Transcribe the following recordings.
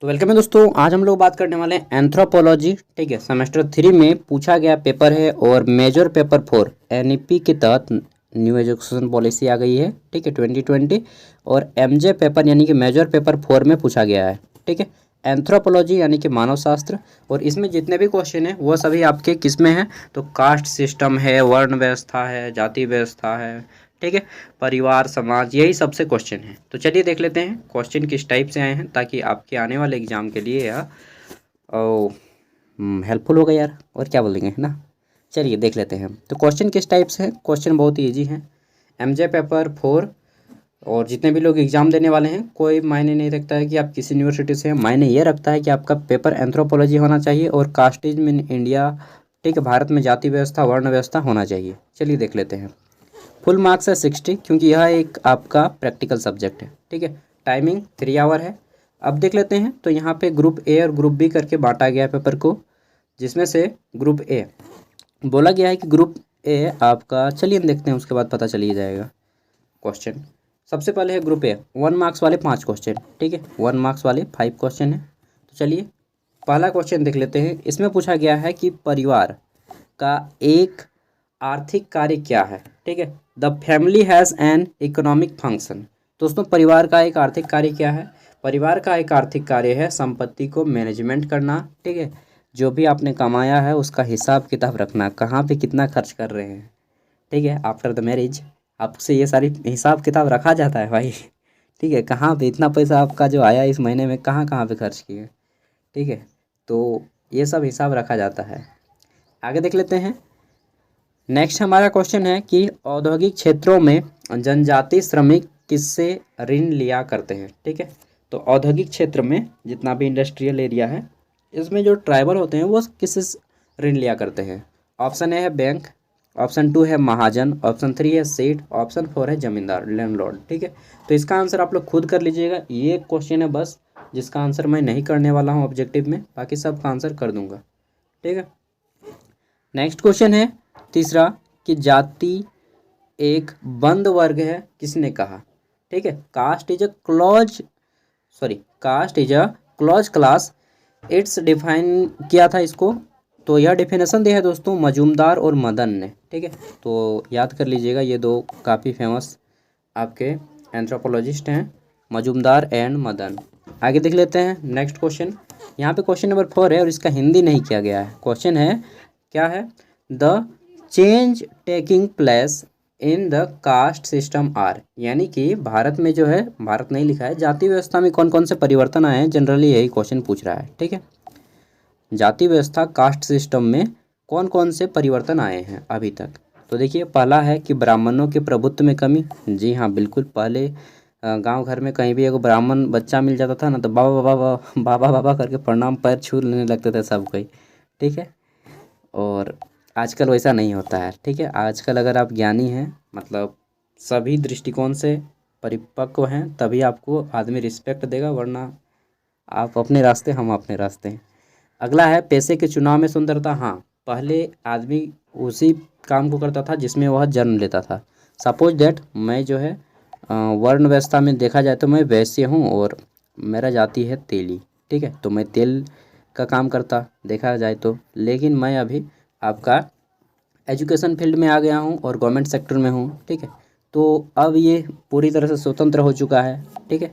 तो वेलकम है दोस्तों। आज हम लोग बात करने वाले हैं एंथ्रोपोलॉजी। ठीक है, सेमेस्टर 3 में पूछा गया पेपर है और मेजर पेपर 4 एनईपी के तहत न्यू एजुकेशन पॉलिसी आ गई है। ठीक है, 2020 और एमजे पेपर यानी कि मेजर पेपर 4 में पूछा गया है। ठीक है, एंथ्रोपोलॉजी यानी कि मानव शास्त्र, और इसमें जितने भी क्वेश्चन हैं वो सभी आपके किस में हैं, तो कास्ट सिस्टम है, वर्ण व्यवस्था है, जाति व्यवस्था है, ठीक है, परिवार समाज, यही सबसे क्वेश्चन है। तो चलिए देख लेते हैं क्वेश्चन किस टाइप से आए हैं, ताकि आपके आने वाले एग्जाम के लिए यह हेल्पफुल होगा यार, और क्या बोलेंगे, है ना। चलिए देख लेते हैं। तो क्वेश्चन किस टाइप से है, क्वेश्चन बहुत ही ईजी है। एमजे पेपर 4 और जितने भी लोग एग्ज़ाम देने वाले हैं, कोई मायने नहीं रखता है कि आप किस यूनिवर्सिटी से हैं, मायने ये रखता है कि आपका पेपर एंथ्रोपोलॉजी होना चाहिए और कास्टिज्म इन इंडिया, ठीक है, भारत में जाति व्यवस्था वर्ण व्यवस्था होना चाहिए। चलिए देख लेते हैं। फुल मार्क्स है 60, क्योंकि यह एक आपका प्रैक्टिकल सब्जेक्ट है। ठीक है, टाइमिंग 3 आवर है। अब देख लेते हैं। तो यहाँ पे ग्रुप ए और ग्रुप बी करके बांटा गया है पेपर को, जिसमें से ग्रुप ए बोला गया है कि ग्रुप ए आपका, चलिए हम देखते हैं, उसके बाद पता चलिए जाएगा क्वेश्चन। सबसे पहले है ग्रुप ए 1 मार्क्स वाले 5 क्वेश्चन। ठीक है, 1 मार्क्स वाले 5 क्वेश्चन है। तो चलिए पहला क्वेश्चन देख लेते हैं। इसमें पूछा गया है कि परिवार का एक आर्थिक कार्य क्या है। ठीक है, the family has an economic function. दोस्तों, परिवार का एक आर्थिक कार्य क्या है? परिवार का एक आर्थिक कार्य है संपत्ति को मैनेजमेंट करना। ठीक है, जो भी आपने कमाया है उसका हिसाब किताब रखना, कहाँ पे कितना खर्च कर रहे हैं। ठीक है, आफ्टर द मैरिज आपसे ये सारी हिसाब किताब रखा जाता है भाई। ठीक है, कहाँ पे इतना पैसा आपका जो आया इस महीने में कहाँ कहाँ पे खर्च किए। ठीक है, तो ये सब हिसाब रखा जाता है। आगे देख लेते हैं। नेक्स्ट हमारा क्वेश्चन है कि औद्योगिक क्षेत्रों में जनजातीय श्रमिक किससे ऋण लिया करते हैं। ठीक है, तो औद्योगिक क्षेत्र में जितना भी इंडस्ट्रियल एरिया है, इसमें जो ट्राइबल होते हैं वो किससे ऋण लिया करते हैं। ऑप्शन ए है बैंक, ऑप्शन 2 है महाजन, ऑप्शन 3 है सेठ, ऑप्शन 4 है जमींदार लैंडलॉर्ड। ठीक है, तो इसका आंसर आप लोग खुद कर लीजिएगा। ये क्वेश्चन है बस जिसका आंसर मैं नहीं करने वाला हूँ ऑब्जेक्टिव में, बाकी सब का आंसर कर दूंगा। ठीक है, नेक्स्ट क्वेश्चन है तीसरा कि जाति एक बंद वर्ग है, किसने कहा। ठीक है, caste is a clause class, it's define किया था इसको। तो यह डिफिनेशन दिया है दोस्तों मजूमदार और मदन ने। ठीक है, तो याद कर लीजिएगा, ये दो काफ़ी फेमस आपके एंथ्रोपोलॉजिस्ट हैं, मजूमदार एंड मदन। आगे देख लेते हैं नेक्स्ट क्वेश्चन। यहाँ पे क्वेश्चन नंबर 4 है और इसका हिंदी नहीं किया गया है। क्वेश्चन है क्या है, the change taking place in the caste system are, यानी कि भारत में जो है, भारत नहीं लिखा है, जाति व्यवस्था में कौन कौन से परिवर्तन आए हैं, जनरली यही क्वेश्चन पूछ रहा है। ठीक है, जाति व्यवस्था कास्ट सिस्टम में कौन कौन से परिवर्तन आए हैं अभी तक। तो देखिए, पहला है कि ब्राह्मणों के प्रभुत्व में कमी। जी हाँ, बिल्कुल। पहले गांव घर में कहीं भी एक ब्राह्मण बच्चा मिल जाता था ना, तो बाबा बाबा बाबा बाबा करके प्रणाम पैर छू लेने लगते थे सब कोई। ठीक है, और आजकल वैसा नहीं होता है। ठीक है, आजकल अगर आप ज्ञानी हैं, मतलब सभी दृष्टिकोण से परिपक्व हैं, तभी आपको आदमी रिस्पेक्ट देगा, वरना आप अपने रास्ते हम अपने रास्ते हैं। अगला है पैसे के चुनाव में सुंदरता। हाँ, पहले आदमी उसी काम को करता था जिसमें वह जन्म लेता था। सपोज दैट मैं जो है वर्ण व्यवस्था में देखा जाए तो मैं वैश्य हूँ और मेरा जाति है तेली। ठीक है, तो मैं तेल का काम करता देखा जाए तो, लेकिन मैं अभी आपका एजुकेशन फील्ड में आ गया हूँ और गवर्नमेंट सेक्टर में हूँ। ठीक है, तो अब ये पूरी तरह से स्वतंत्र हो चुका है। ठीक है,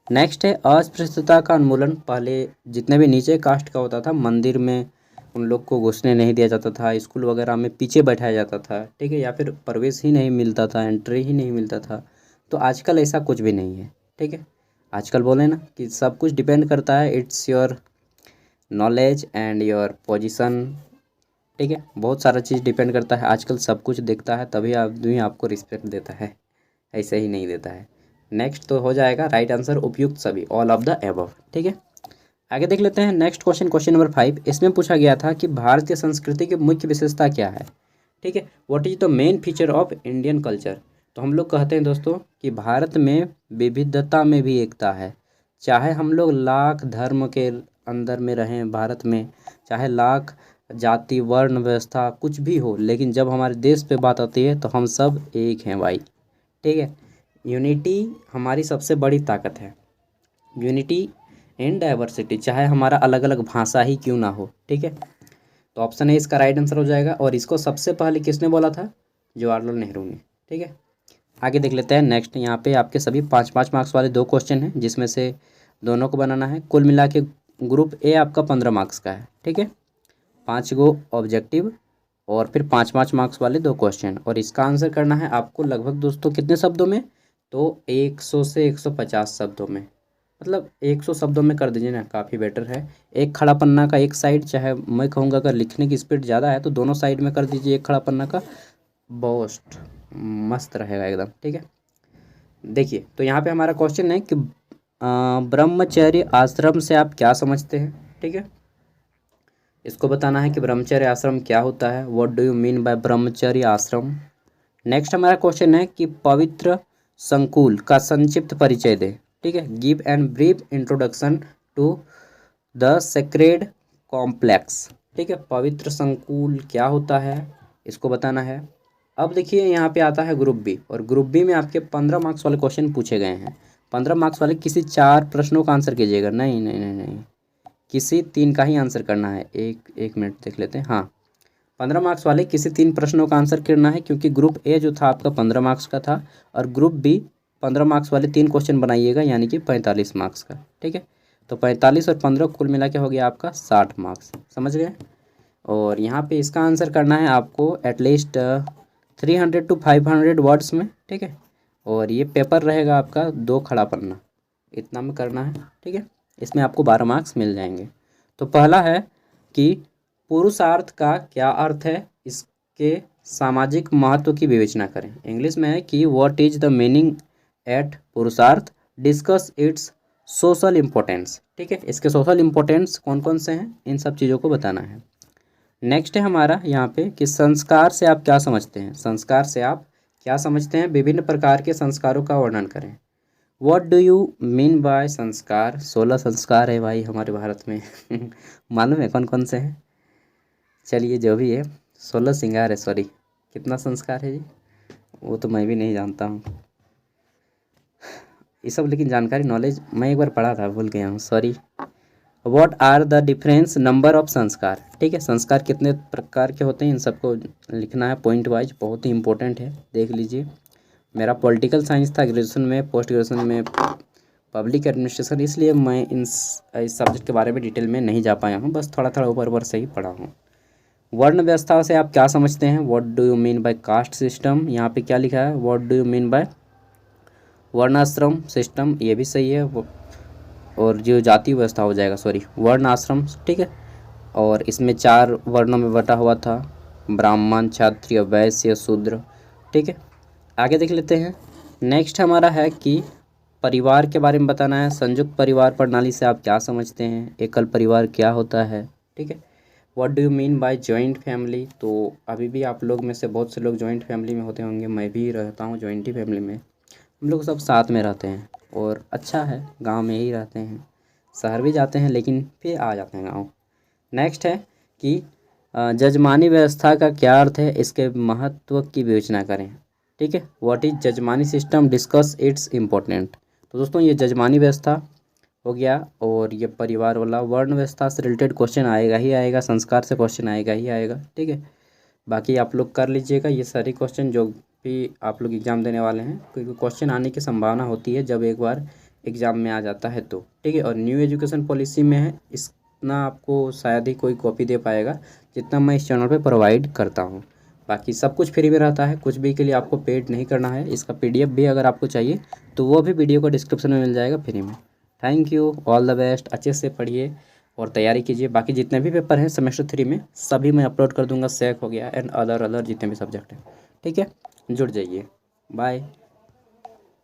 नेक्स्ट है अस्पृश्यता का उन्मूलन। पहले जितने भी नीचे कास्ट का होता था, मंदिर में उन लोग को घुसने नहीं दिया जाता था, स्कूल वगैरह में पीछे बैठाया जाता था। ठीक है, या फिर प्रवेश ही नहीं मिलता था, एंट्री ही नहीं मिलता था। तो आजकल ऐसा कुछ भी नहीं है। ठीक है, आजकल बोले ना कि सब कुछ डिपेंड करता है, it's your knowledge and your position. ठीक है, बहुत सारा चीज़ डिपेंड करता है। आजकल सब कुछ देखता है तभी आदमी आपको रिस्पेक्ट देता है, ऐसे ही नहीं देता है। नेक्स्ट तो हो जाएगा राइट आंसर उपयुक्त सभी, ऑल ऑफ द एबव। ठीक है, आगे देख लेते हैं नेक्स्ट क्वेश्चन, क्वेश्चन नंबर 5। इसमें पूछा गया था कि भारतीय संस्कृति की मुख्य विशेषता क्या है। ठीक है, what is the main feature of Indian culture. तो हम लोग कहते हैं दोस्तों कि भारत में विविधता में भी एकता है। चाहे हम लोग लाख धर्म के अंदर में रहें भारत में, चाहे लाख जाति वर्ण व्यवस्था कुछ भी हो, लेकिन जब हमारे देश पे बात आती है तो हम सब एक हैं भाई। ठीक है, यूनिटी हमारी सबसे बड़ी ताकत है। यूनिटी इन डाइवर्सिटी, चाहे हमारा अलग अलग भाषा ही क्यों ना हो, ठीक है। तो ऑप्शन ए इसका राइट आंसर हो जाएगा। और इसको सबसे पहले किसने बोला था? जवाहरलाल नेहरू ने, ठीक है। आगे देख लेते हैं नेक्स्ट। यहाँ पे आपके सभी 5-5 मार्क्स वाले 2 क्वेश्चन हैं, जिसमें से दोनों को बनाना है। कुल मिला के ग्रुप ए आपका 15 मार्क्स का है, ठीक है। 5 गो ऑब्जेक्टिव और फिर 5-5 मार्क्स वाले 2 क्वेश्चन। और इसका आंसर करना है आपको लगभग दोस्तों कितने शब्दों में? तो 100 से 150 शब्दों में, मतलब 100 शब्दों में कर दीजिए ना, काफ़ी बेटर है। एक खड़ा पन्ना का एक साइड, चाहे मैं कहूँगा अगर लिखने की स्पीड ज़्यादा है तो दोनों साइड में कर दीजिए एक खड़ा पन्ना का, बहुत मस्त रहेगा एकदम, ठीक है। देखिए, तो यहाँ पे हमारा क्वेश्चन है कि ब्रह्मचर्य आश्रम से आप क्या समझते हैं, ठीक है। इसको बताना है कि ब्रह्मचर्य आश्रम क्या होता है, what do you mean by ब्रह्मचर्य आश्रम। नेक्स्ट हमारा क्वेश्चन है कि पवित्र संकुल का संक्षिप्त परिचय दें, ठीक है। Give and brief introduction to the sacred complex, ठीक है। पवित्र संकुल क्या होता है, इसको बताना है। अब देखिए यहाँ पे आता है ग्रुप बी, और ग्रुप बी में आपके 15 मार्क्स वाले क्वेश्चन पूछे गए हैं। 15 मार्क्स वाले किसी 4 प्रश्नों का आंसर कीजिएगा, नहीं नहीं नहीं नहीं, किसी 3 का ही आंसर करना है। एक मिनट देख लेते हैं। हाँ, 15 मार्क्स वाले किसी 3 प्रश्नों का आंसर करना है, क्योंकि ग्रुप ए जो था आपका 15 मार्क्स का था, और ग्रुप बी 15 मार्क्स वाले 3 क्वेश्चन बनाइएगा, यानी कि 45 मार्क्स का, ठीक है। तो 45 और 15 कुल मिला के हो गया आपका 60 मार्क्स, समझ गए। और यहाँ पे इसका आंसर करना है आपको एटलीस्ट 300 to 500 वर्ड्स में, ठीक है। और ये पेपर रहेगा आपका 2 खड़ा पन्ना, इतना में करना है, ठीक है। इसमें आपको 12 मार्क्स मिल जाएंगे। तो पहला है कि पुरुषार्थ का क्या अर्थ है, इसके सामाजिक महत्व की विवेचना करें। इंग्लिश में है कि what is the meaning at purushartha, discuss its social importance, ठीक है। इसके सोशल इम्पोर्टेंस कौन कौन से हैं, इन सब चीज़ों को बताना है। नेक्स्ट है हमारा यहाँ पे कि संस्कार से आप क्या समझते हैं। संस्कार से आप क्या समझते हैं, विभिन्न प्रकार के संस्कारों का वर्णन करें। What do you mean by संस्कार। 16 संस्कार है भाई हमारे भारत में मालूम है कौन कौन से हैं? चलिए जो भी है, 16 श्रृंगार है, सॉरी कितना संस्कार है जी, वो तो मैं भी नहीं जानता हूँ ये सब, लेकिन जानकारी नॉलेज मैं एक बार पढ़ा था, भूल गया हूँ, sorry. What are the difference number of sanskar, ठीक है। संस्कार कितने प्रकार के होते हैं, इन सबको लिखना है पॉइंट वाइज, बहुत ही इंपॉर्टेंट है, देख लीजिए। मेरा पॉलिटिकल साइंस था ग्रेजुएशन में, पोस्ट ग्रेजुएशन में पब्लिक एडमिनिस्ट्रेशन, इसलिए मैं इस सब्जेक्ट के बारे में डिटेल में नहीं जा पाया हूँ, बस थोड़ा थोड़ा ऊपर ऊपर से ही पढ़ा हूँ। वर्ण व्यवस्था से आप क्या समझते हैं, what do you mean by caste system. यहाँ पे क्या लिखा है, what do you mean by वर्णाश्रम सिस्टम, ये भी सही है। और जो जाति व्यवस्था हो जाएगा, सॉरी वर्ण आश्रम, ठीक है। और इसमें 4 वर्णों में बटा हुआ था, ब्राह्मण, क्षत्रिय, वैश्य, शूद्र, ठीक है। आगे देख लेते हैं। नेक्स्ट हमारा है कि परिवार के बारे में बताना है। संयुक्त परिवार प्रणाली से आप क्या समझते हैं, एकल परिवार क्या होता है, ठीक है। What do you mean by joint family. तो अभी भी आप लोग में से बहुत से लोग जॉइंट फैमिली में होते होंगे, मैं भी रहता हूँ जॉइंट ही फैमिली में। हम लोग सब साथ में रहते हैं और अच्छा है, गांव में ही रहते हैं, शहर भी जाते हैं लेकिन फिर आ जाते हैं गांव। नेक्स्ट है कि जजमानी व्यवस्था का क्या अर्थ है, इसके महत्व की विवेचना करें, ठीक है। What is jajmani system, discuss its important. तो दोस्तों ये जजमानी व्यवस्था हो गया, और ये परिवार वाला। वर्ण व्यवस्था से रिलेटेड क्वेश्चन आएगा ही आएगा, संस्कार से क्वेश्चन आएगा ही आएगा, ठीक है। बाकी आप लोग कर लीजिएगा ये सारे क्वेश्चन जो भी आप लोग एग्ज़ाम देने वाले हैं, क्योंकि क्वेश्चन आने की संभावना होती है जब एक बार एग्ज़ाम में आ जाता है तो, ठीक है। और न्यू एजुकेशन पॉलिसी में है, इतना आपको शायद ही कोई कॉपी दे पाएगा जितना मैं इस चैनल पे प्रोवाइड करता हूँ। बाकी सब कुछ फ्री में रहता है, कुछ भी के लिए आपको पेड नहीं करना है। इसका PDF भी अगर आपको चाहिए तो वो भी वीडियो को डिस्क्रिप्शन में मिल जाएगा फ्री में। Thank you, all the best, अच्छे से पढ़िए और तैयारी कीजिए। बाकी जितने भी पेपर हैं सेमेस्टर 3 में सभी मैं अपलोड कर दूंगा, सेक हो गया एंड अदर जितने भी सब्जेक्ट हैं, ठीक है। जुड़ जाइए, बाय।